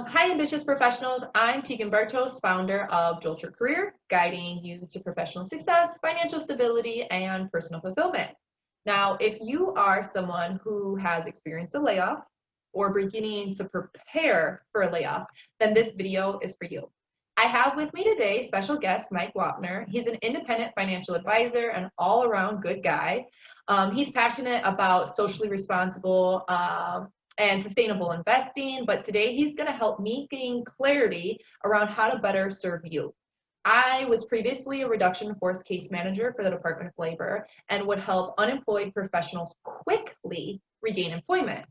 Hi, ambitious professionals. I'm Teegan Bartos, founder of Jolt Your Career, guiding you to professional success, financial stability, and personal fulfillment. Now, if you are someone who has experienced a layoff or beginning to prepare for a layoff, then this video is for you. I have with me today special guest Mike Wapner. He's an independent financial advisor, an all-around good guy. He's passionate about socially responsible and sustainable investing, but today he's going to help me gain clarity around how to better serve you. I was previously a reduction in force case manager for the Department of Labor and would help unemployed professionals quickly regain employment.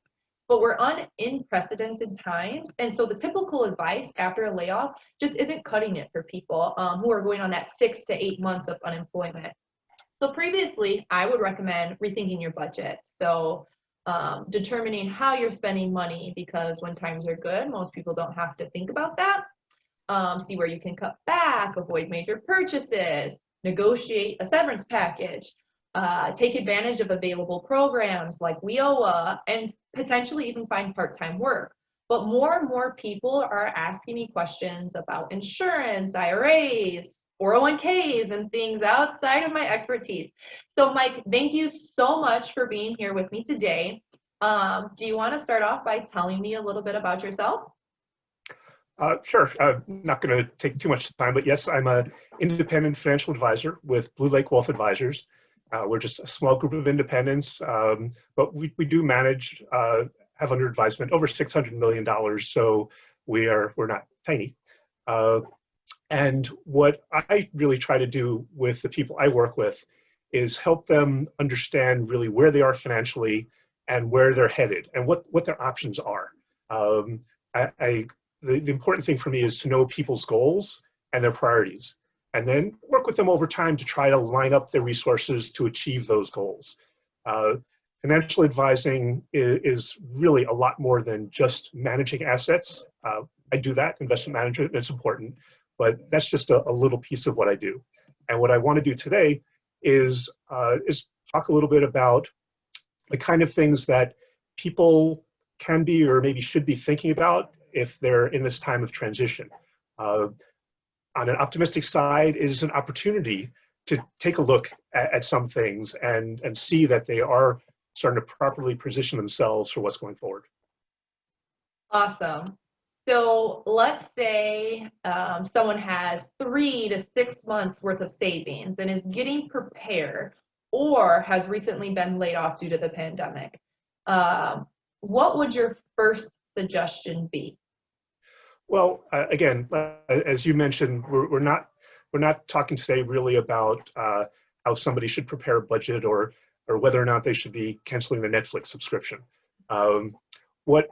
But we're on unprecedented times, and so the typical advice after a layoff just isn't cutting it for people who are going on that 6 to 8 months of unemployment. So previously, I would recommend rethinking your budget. So determining how you're spending money, because when times are good, most people don't have to think about that. See where you can cut back, avoid major purchases, negotiate a severance package, take advantage of available programs like WIOA, and potentially even find part-time work. But more and more people are asking me questions about insurance, IRAs, 401ks, and things outside of my expertise. So Mike, thank you so much for being here with me today. Do you want to start off by telling me a little bit about yourself? Sure. I'm not going to take too much time, but yes, I'm an independent financial advisor with Blue Lake Wealth Advisors. We're just a small group of independents, but we do manage, have under advisement over $600 million, so we're not tiny. And what I really try to do with the people I work with is help them understand really where they are financially and where they're headed and what their options are. The important thing for me is to know people's goals and their priorities, and then work with them over time to try to line up their resources to achieve those goals. Financial advising is really a lot more than just managing assets. I do that, investment management, and it's important, but that's just a little piece of what I do. And what I want to do today is talk a little bit about the kind of things that people can be or maybe should be thinking about if they're in this time of transition. On an optimistic side is an opportunity to take a look at some things and see that they are starting to properly position themselves for what's going forward. Awesome. So let's say someone has 3 to 6 months worth of savings and is getting prepared or has recently been laid off due to the pandemic. What would your first suggestion be? Well, again, as you mentioned, we're not talking today really about how somebody should prepare a budget or whether or not they should be canceling the Netflix subscription. What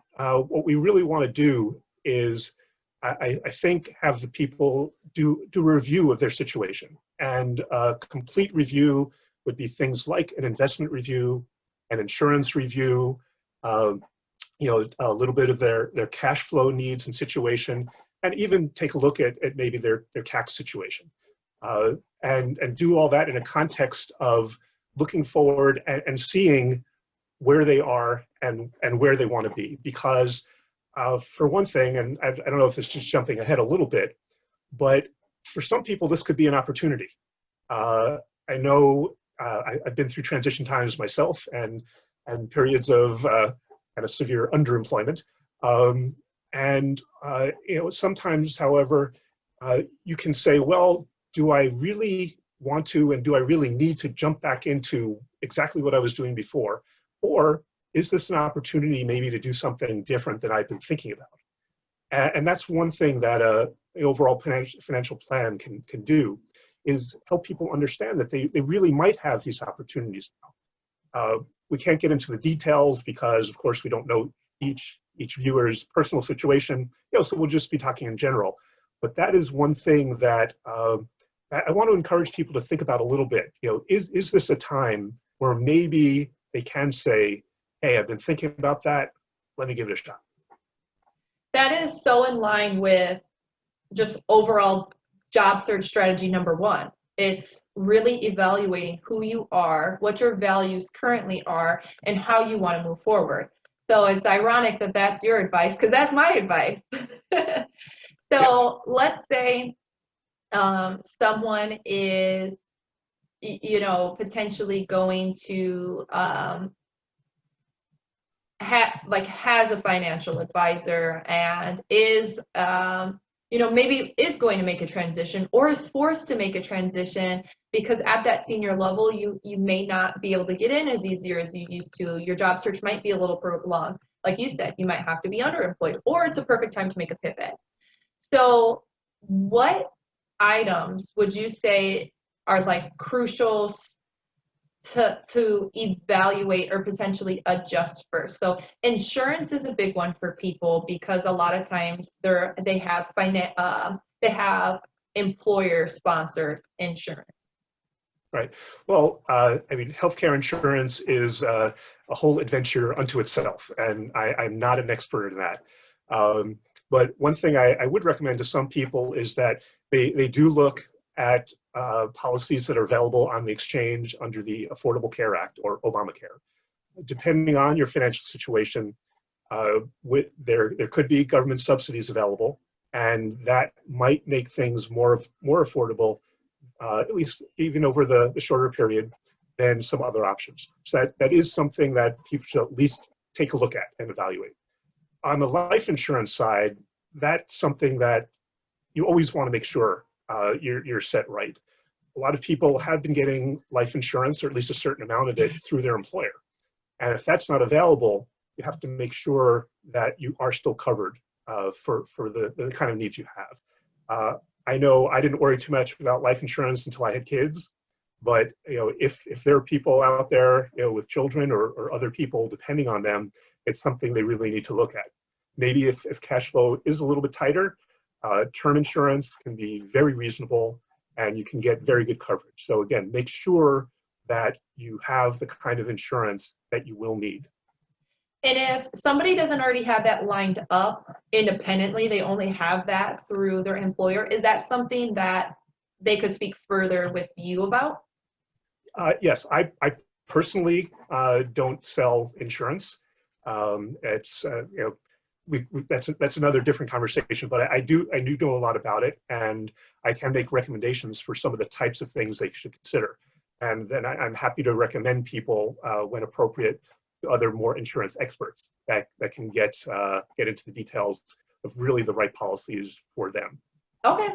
we really want to do is, I think, have the people do a review of their situation, and a complete review would be things like an investment review, an insurance review, a little bit of their cash flow needs and situation, and even take a look at maybe their tax situation, and do all that in a context of looking forward and seeing where they are and where they want to be. Because for one thing, and I don't know if it's just jumping ahead a little bit, but for some people this could be an opportunity. I know I've been through transition times myself and periods of kind of severe underemployment. Sometimes, however, you can say, well, do I really want to and do I really need to jump back into exactly what I was doing before? Or is this an opportunity maybe to do something different than I've been thinking about? And that's one thing that the overall financial plan can do, is help people understand that they really might have these opportunities now. We can't get into the details because, of course, we don't know each viewer's personal situation, so we'll just be talking in general. But that is one thing that I want to encourage people to think about a little bit. Is this a time where maybe they can say, hey, I've been thinking about that, let me give it a shot? That is so in line with just overall job search strategy number 1. It's really evaluating who you are, what your values currently are, and how you want to move forward. So it's ironic that that's your advice, because that's my advice. So let's say someone is, potentially going to has a financial advisor and is maybe is going to make a transition or is forced to make a transition because at that senior level you may not be able to get in as easier as you used to. Your job search might be a little prolonged. Like you said, you might have to be underemployed, or it's a perfect time to make a pivot. So what items would you say are like crucial to evaluate or potentially adjust first? So insurance is a big one for people because a lot of times they have employer sponsored insurance. Right. Well, I mean, healthcare insurance is a whole adventure unto itself, and I'm not an expert in that. But one thing I would recommend to some people is that they do look at policies that are available on the exchange under the Affordable Care Act or Obamacare. Depending on your financial situation, there could be government subsidies available, and that might make things more affordable, at least even over the shorter period, than some other options. So that is something that people should at least take a look at and evaluate. On the life insurance side, that's something that you always want to make sure you're set right. A lot of people have been getting life insurance, or at least a certain amount of it, through their employer. And if that's not available, you have to make sure that you are still covered for the kind of needs you have. I know I didn't worry too much about life insurance until I had kids, but if there are people out there with children or other people depending on them, it's something they really need to look at. Maybe if cash flow is a little bit tighter, term insurance can be very reasonable and you can get very good coverage. So again, make sure that you have the kind of insurance that you will need. And if somebody doesn't already have that lined up independently, they only have that through their employer, is that something that they could speak further with you about? Yes, I personally don't sell insurance. It's that's another different conversation, but I do know a lot about it, and I can make recommendations for some of the types of things they should consider. And then I'm happy to recommend people when appropriate to other more insurance experts that can get into the details of really the right policies for them. Okay.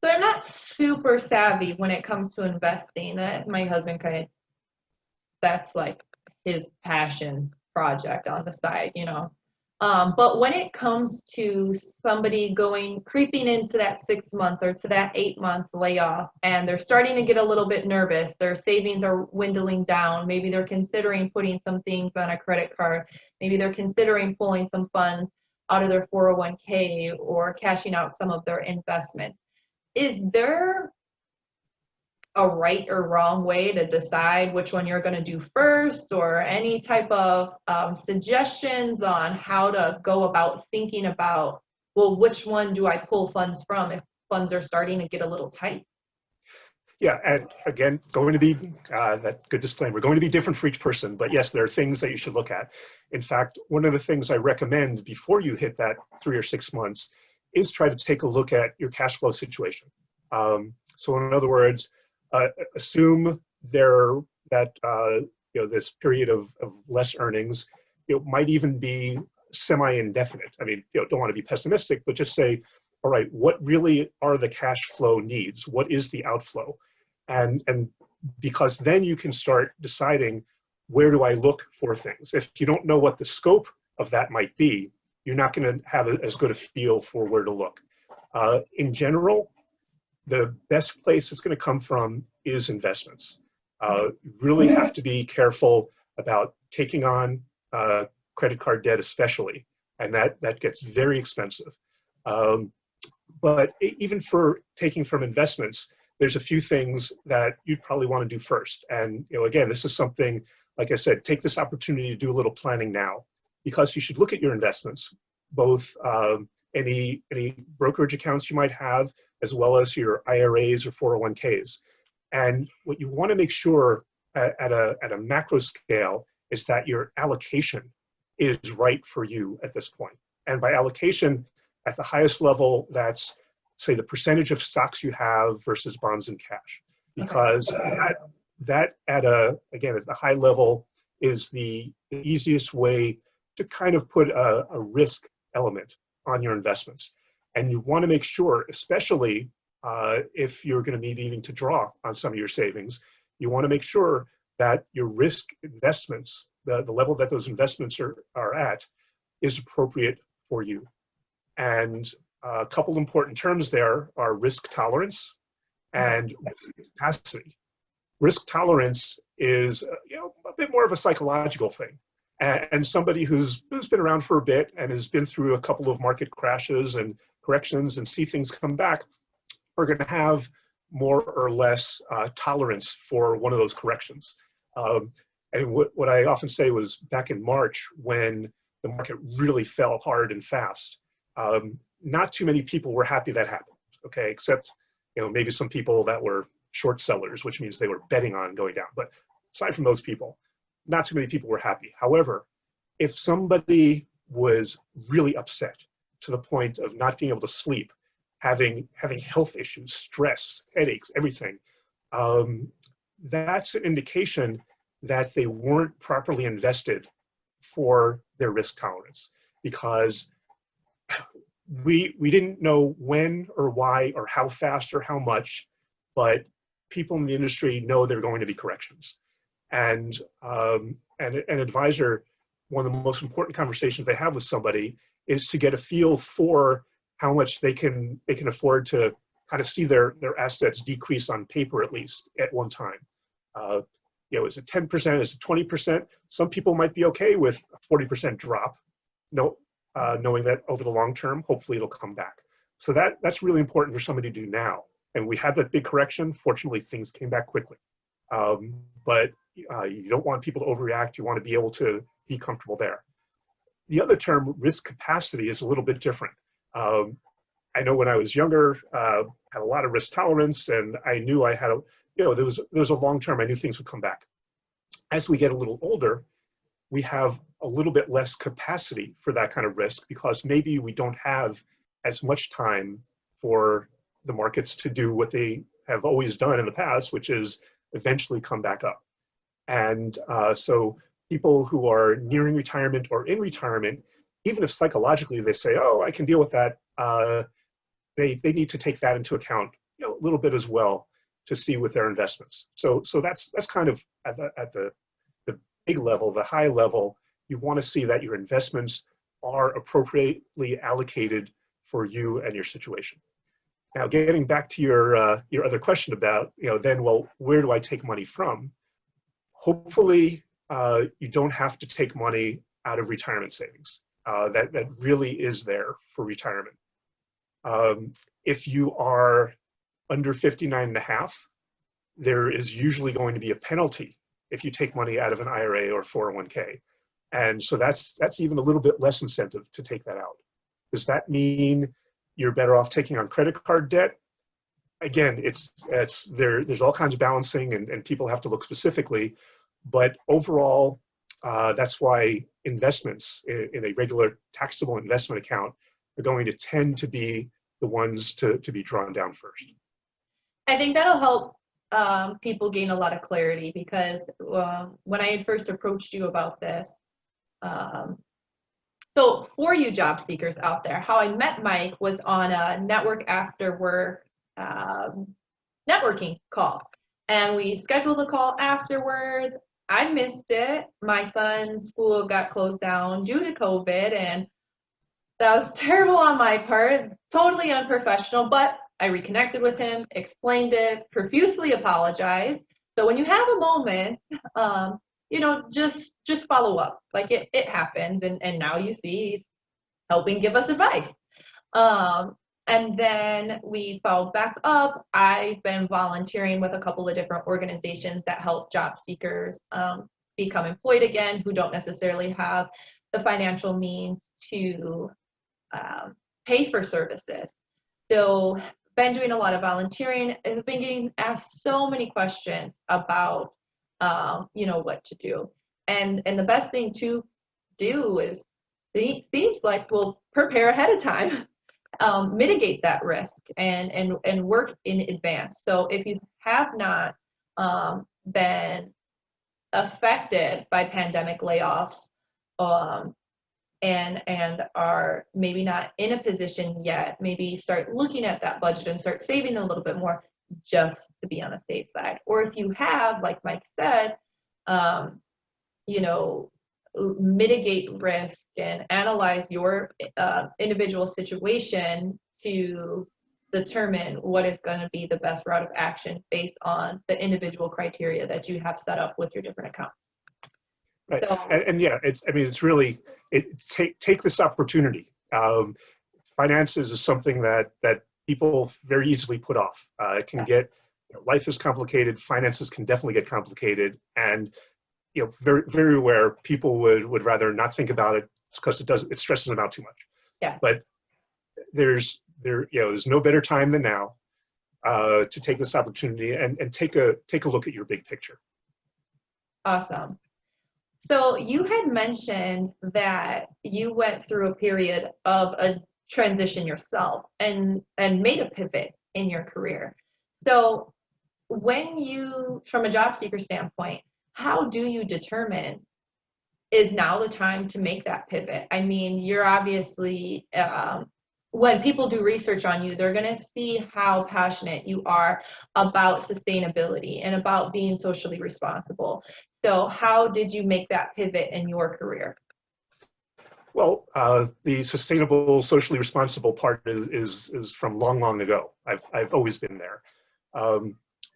So I'm not super savvy when it comes to investing. My husband that's like his passion project on the side, But when it comes to somebody creeping into that 6 month or to that 8 month layoff, and they're starting to get a little bit nervous, their savings are dwindling down, maybe they're considering putting some things on a credit card, maybe they're considering pulling some funds out of their 401k or cashing out some of their investments. Is there a right or wrong way to decide which one you're going to do first, or any type of suggestions on how to go about thinking about, well, which one do I pull funds from if funds are starting to get a little tight? Yeah, and again, going to be, that good disclaimer, going to be different for each person, but yes, there are things that you should look at. In fact, one of the things I recommend before you hit that 3 or 6 months is try to take a look at your cash flow situation. So in other words, assume this period of less earnings, might even be semi-indefinite. I mean, don't want to be pessimistic, but just say, all right, what really are the cash flow needs? What is the outflow? And because then you can start deciding, where do I look for things? If you don't know what the scope of that might be, you're not going to have as good a feel for where to look. In general, the best place it's going to come from is investments. You really have to be careful about taking on credit card debt especially, and that gets very expensive. But even for taking from investments, there's a few things that you'd probably want to do first. And again, this is something, like I said, take this opportunity to do a little planning now, because you should look at your investments, both any brokerage accounts you might have, as well as your IRAs or 401ks. And what you want to make sure at a macro scale is that your allocation is right for you at this point. And by allocation, At the highest level, that's, say, the percentage of stocks you have versus bonds and cash, because that at again, at the high level is the easiest way to kind of put a risk element on your investments. And you want to make sure, especially if you're going to be needing to draw on some of your savings, you want to make sure that your risk investments, the level that those investments are at, is appropriate for you. And a couple important terms there are risk tolerance and risk capacity. Risk tolerance is a bit more of a psychological thing. And somebody who's been around for a bit and has been through a couple of market crashes and corrections and see things come back are going to have more or less tolerance for one of those corrections. And what I often say was back in March when the market really fell hard and fast, not too many people were happy that happened, okay, except maybe some people that were short sellers, which means they were betting on going down. But aside from those people, not too many people were happy. However, if somebody was really upset to the point of not being able to sleep, having health issues, stress, headaches, everything, that's an indication that they weren't properly invested for their risk tolerance, because we didn't know when or why or how fast or how much, but people in the industry know there are going to be corrections. And an advisor, one of the most important conversations they have with somebody is to get a feel for how much they can afford to kind of see their assets decrease on paper, at least at one time. Is it 10%? Is it 20%? Some people might be okay with a 40% drop, knowing that over the long term, hopefully it'll come back. So that's really important for somebody to do now. And we had that big correction. Fortunately, things came back quickly. But you don't want people to overreact. You want to be able to be comfortable there. The other term, risk capacity, is a little bit different. I know when I was younger, had a lot of risk tolerance, and I knew I had there was a long term, I knew things would come back. As we get a little older, we have a little bit less capacity for that kind of risk, because maybe we don't have as much time for the markets to do what they have always done in the past, which is eventually come back up. And so people who are nearing retirement or in retirement, even if psychologically they say, oh, I can deal with that, they need to take that into account a little bit as well to see with their investments. So that's kind of at the big level, the high level. You want to see that your investments are appropriately allocated for you and your situation. Now, getting back to your other question about, then, well, where do I take money from? Hopefully, you don't have to take money out of retirement savings. That really is there for retirement. If you are under 59 and a half, there is usually going to be a penalty if you take money out of an IRA or 401k. And so that's even a little bit less incentive to take that out. Does that mean you're better off taking on credit card debt? Again, there's all kinds of balancing, and people have to look specifically, but overall, that's why investments in a regular taxable investment account are going to tend to be the ones to be drawn down first. I think that'll help people gain a lot of clarity, because when I had first approached you about this, so for you job seekers out there, how I met Mike was on a network after work networking call, and we scheduled a call afterwards. I missed it. My son's school got closed down due to COVID, and that was terrible on my part, totally unprofessional, but I reconnected with him, explained it, profusely apologized. So when you have a moment, just follow up. Like it happens, and now you see he's helping give us advice. And then we followed back up. I've been volunteering with a couple of different organizations that help job seekers become employed again, who don't necessarily have the financial means to pay for services. So been doing a lot of volunteering, and have been getting asked so many questions about what to do. And the best thing to do is, seems like, we'll prepare ahead of time. mitigate that risk and work in advance. So if you have not been affected by pandemic layoffs, and are maybe not in a position yet, maybe start looking at that budget and start saving a little bit more just to be on the safe side. Or if you have, like Mike said, you know, mitigate risk and analyze your individual situation to determine what is going to be the best route of action based on the individual criteria that you have set up with your different accounts. Right. So, And yeah, it's really, take this opportunity. Finances is something that people very easily put off. It can get, life is complicated, finances can definitely get complicated, and very, very aware people would rather not think about it because it stresses them out too much. Yeah. But there's no better time than now to take this opportunity and take a look at your big picture. Awesome. So you had mentioned that you went through a period of a transition yourself and made a pivot in your career. So when you, from a job seeker standpoint, how do you determine is now the time to make that pivot? I mean, you're obviously, when people do research on you, they're going to see how passionate you are about sustainability and about being socially responsible. So how did you make that pivot in your career? Well, the sustainable, socially responsible part is from long ago. I've always been there.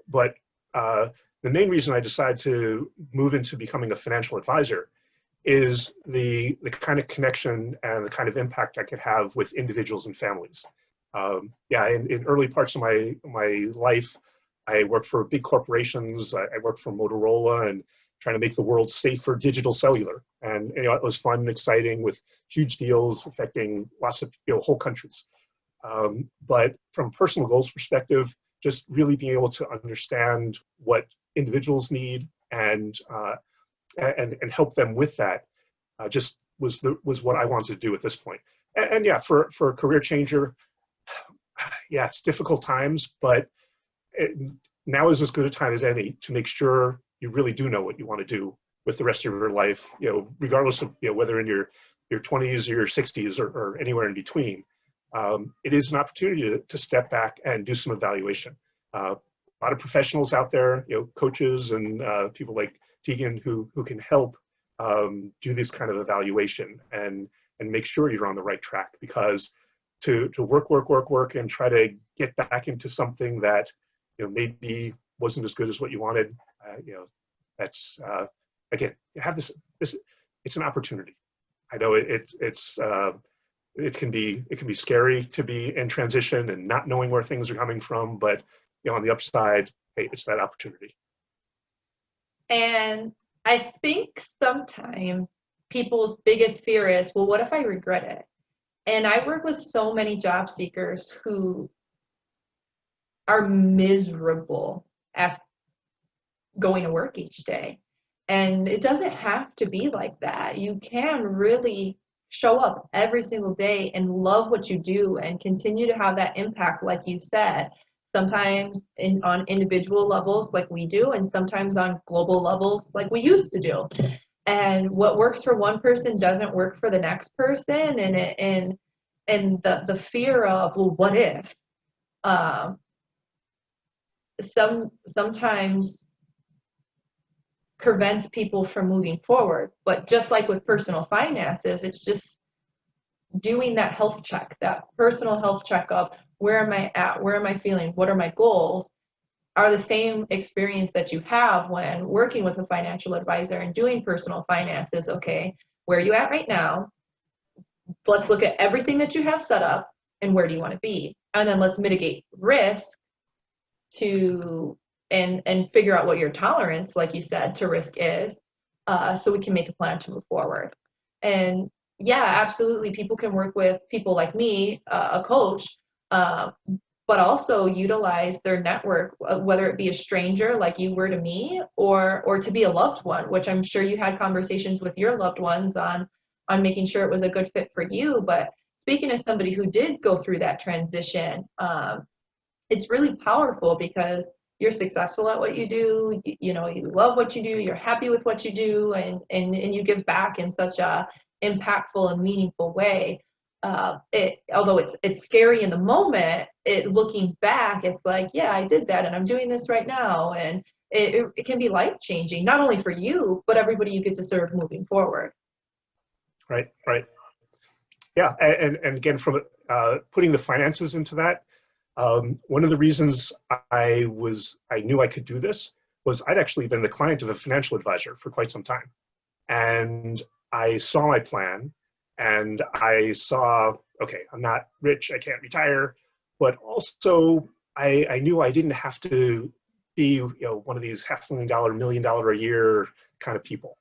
But the main reason I decided to move into becoming a financial advisor is the kind of connection and the kind of impact I could have with individuals and families. In early parts of my life, I worked for big corporations. I worked for Motorola and trying to make the world safe for digital cellular. And it was fun and exciting with huge deals affecting lots of whole countries. But from a personal goals perspective, just really being able to understand what individuals need and help them with that just was what I wanted to do at this point. And yeah, for a career changer, yeah, it's difficult times, but now is as good a time as any to make sure you really do know what you want to do with the rest of your life, regardless of whether in your 20s or your 60s or anywhere in between. It is an opportunity to step back and do some evaluation. A lot of professionals out there, coaches and people like Teegan who can help do this kind of evaluation and make sure you're on the right track, because to work and try to get back into something that maybe wasn't as good as what you wanted, that's again, you have this it's an opportunity. I know it can be scary to be in transition and not knowing where things are coming from, but on the upside, hey, it's that opportunity. And I think sometimes people's biggest fear is, well, what if I regret it? And I work with so many job seekers who are miserable at going to work each day. And it doesn't have to be like that. You can really show up every single day and love what you do and continue to have that impact, like you said, sometimes on individual levels like we do, and sometimes on global levels like we used to do. And what works for one person doesn't work for the next person, and the fear of, well, what if? Sometimes prevents people from moving forward. But just like with personal finances, it's just doing that health check, that personal health checkup. Where am I at? Where am I feeling? What are my goals? Are the same experience that you have when working with a financial advisor and doing personal finances. Okay, where are you at right now? Let's look at everything that you have set up and where do you want to be? And then let's mitigate risk to and figure out what your tolerance, like you said, to risk is, so we can make a plan to move forward. And yeah, absolutely, people can work with people like me, a coach, but also utilize their network, whether it be a stranger like you were to me, or to be a loved one, which I'm sure you had conversations with your loved ones on making sure it was a good fit for you. But speaking as somebody who did go through that transition, it's really powerful because you're successful at what you do, you know, you love what you do, you're happy with what you do, and you give back in such a impactful and meaningful way. Although it's scary in the moment, looking back, it's like, yeah, I did that and I'm doing this right now. And it can be life-changing, not only for you, but everybody you get to serve moving forward. Right, right. Yeah, and again, from putting the finances into that, one of the reasons I knew I could do this was I'd actually been the client of a financial advisor for quite some time. And I saw my plan and I saw, okay, I'm not rich, I can't retire, but also I knew I didn't have to be, you know, one of these $500,000, $1 million a year kind of people.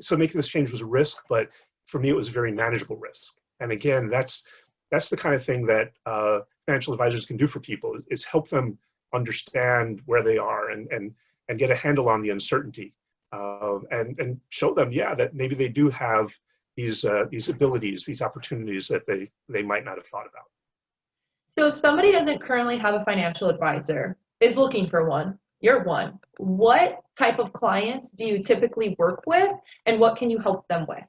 So making this change was a risk, but for me, it was a very manageable risk. And again, that's the kind of thing that financial advisors can do for people, is help them understand where they are and get a handle on the uncertainty, and show them, yeah, that maybe they do have these abilities, these opportunities that they might not have thought about. So if somebody doesn't currently have a financial advisor, is looking for one, you're one, what type of clients do you typically work with, and what can you help them with?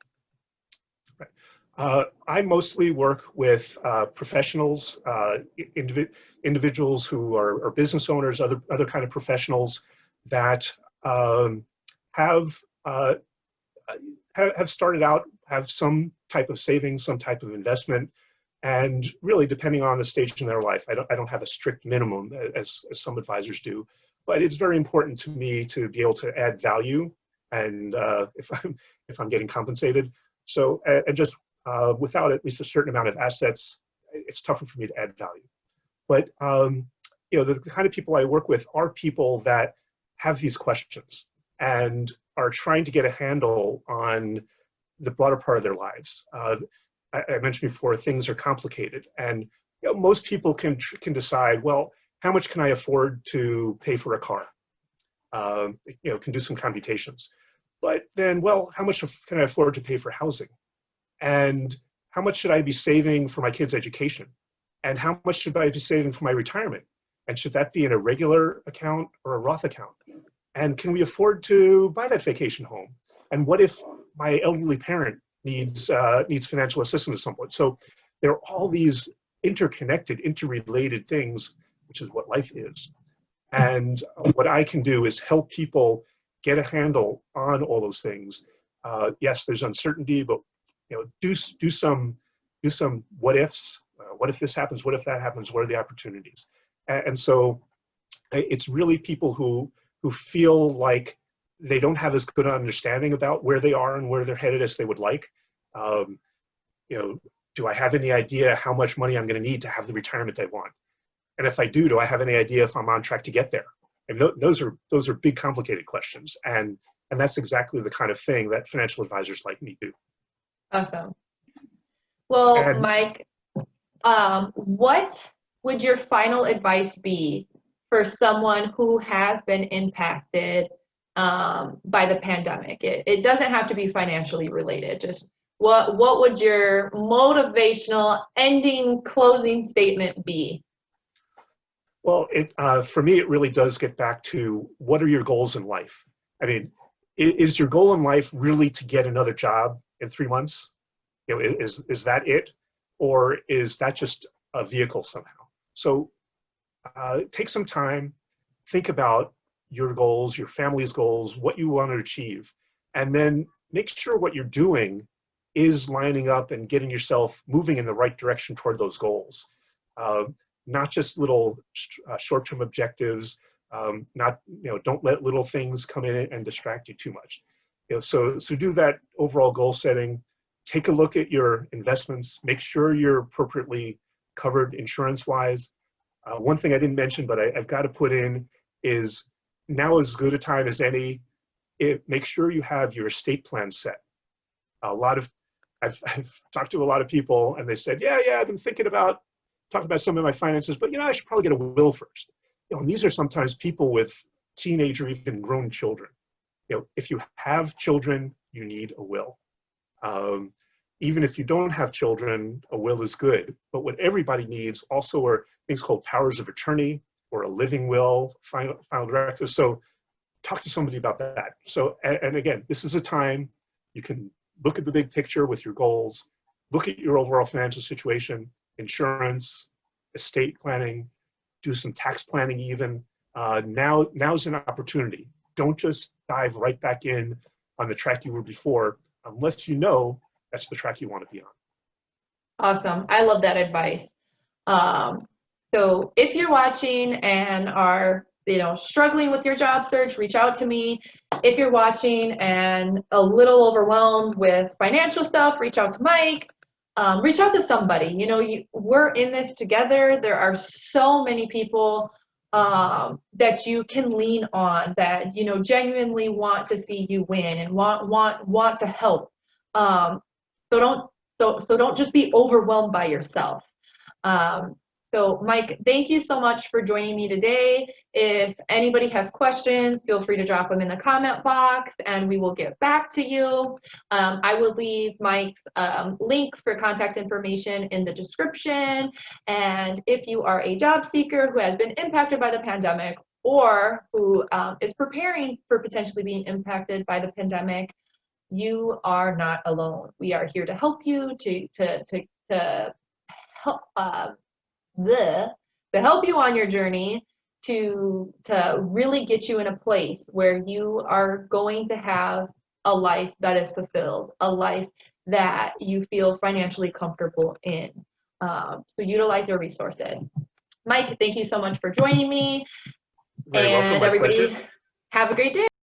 I mostly work with professionals, individuals who are business owners, other kind of professionals that have started out, have some type of savings, some type of investment, and really depending on the stage in their life. I don't have a strict minimum as some advisors do, but it's very important to me to be able to add value, and if I'm getting compensated. So and just without at least a certain amount of assets, it's tougher for me to add value. But you know, the kind of people I work with are people that have these questions and are trying to get a handle on the broader part of their lives. I mentioned before, things are complicated, and you know, most people can decide, well, how much can I afford to pay for a car? You know, can do some computations. But then, well, how much can I afford to pay for housing? And how much should I be saving for my kids' education? And how much should I be saving for my retirement? And should that be in a regular account or a Roth account? And can we afford to buy that vacation home? And what if my elderly parent needs financial assistance at some point? So there are all these interconnected, interrelated things, which is what life is. And what I can do is help people get a handle on all those things. Yes, there's uncertainty, but you know, do some what ifs. What if this happens? What if that happens? What are the opportunities? And so it's really people who feel like they don't have as good an understanding about where they are and where they're headed as they would like. You know, do I have any idea how much money I'm going to need to have the retirement I want? And if I do I have any idea if I'm on track to get there? And those are big, complicated questions. And that's exactly the kind of thing that financial advisors like me do. Awesome. Well, And Mike, what would your final advice be for someone who has been impacted by the pandemic? It doesn't have to be financially related. Just what would your motivational ending closing statement be? well, for me, it really does get back to, what are your goals in life? I mean, is your goal in life really to get another job in 3 months? You know, is that it? Or is that just a vehicle somehow? So take some time, think about your goals, your family's goals, what you want to achieve, and then make sure what you're doing is lining up and getting yourself moving in the right direction toward those goals. Not just little short-term objectives. Don't let little things come in and distract you too much. You know, so do that overall goal setting. Take a look at your investments. Make sure you're appropriately covered insurance-wise. One thing I didn't mention, but I've got to put in, is now is as good a time as any. Make sure you have your estate plan set. I've talked to a lot of people, and they said, yeah, I've been talking about some of my finances, but I should probably get a will first. And these are sometimes people with teenage or even grown children. If you have children, you need a will. even if you don't have children, a will is good. But what everybody needs also are things called powers of attorney or a living will, final directive. So talk to somebody about that. So, and again, this is a time you can look at the big picture with your goals, look at your overall financial situation, insurance, estate planning, do some tax planning even. Now's an opportunity. Don't just dive right back in on the track you were before, unless you know that's the track you want to be on. Awesome. I love that advice. So if you're watching and are, struggling with your job search, reach out to me. If you're watching and a little overwhelmed with financial stuff, reach out to Mike. Reach out to somebody. We're in this together. There are so many people that you can lean on that genuinely want to see you win and want to help. So don't just be overwhelmed by yourself. So Mike, thank you so much for joining me today. If anybody has questions, feel free to drop them in the comment box and we will get back to you. I will leave Mike's link for contact information in the description. And if you are a job seeker who has been impacted by the pandemic or who is preparing for potentially being impacted by the pandemic, you are not alone. We are here to help you to help to help you on your journey to really get you in a place where you are going to have a life that is fulfilled, a life that you feel financially comfortable in. So utilize your resources. Mike, thank you so much for joining me. Very welcome. And My everybody, pleasure. have a great day.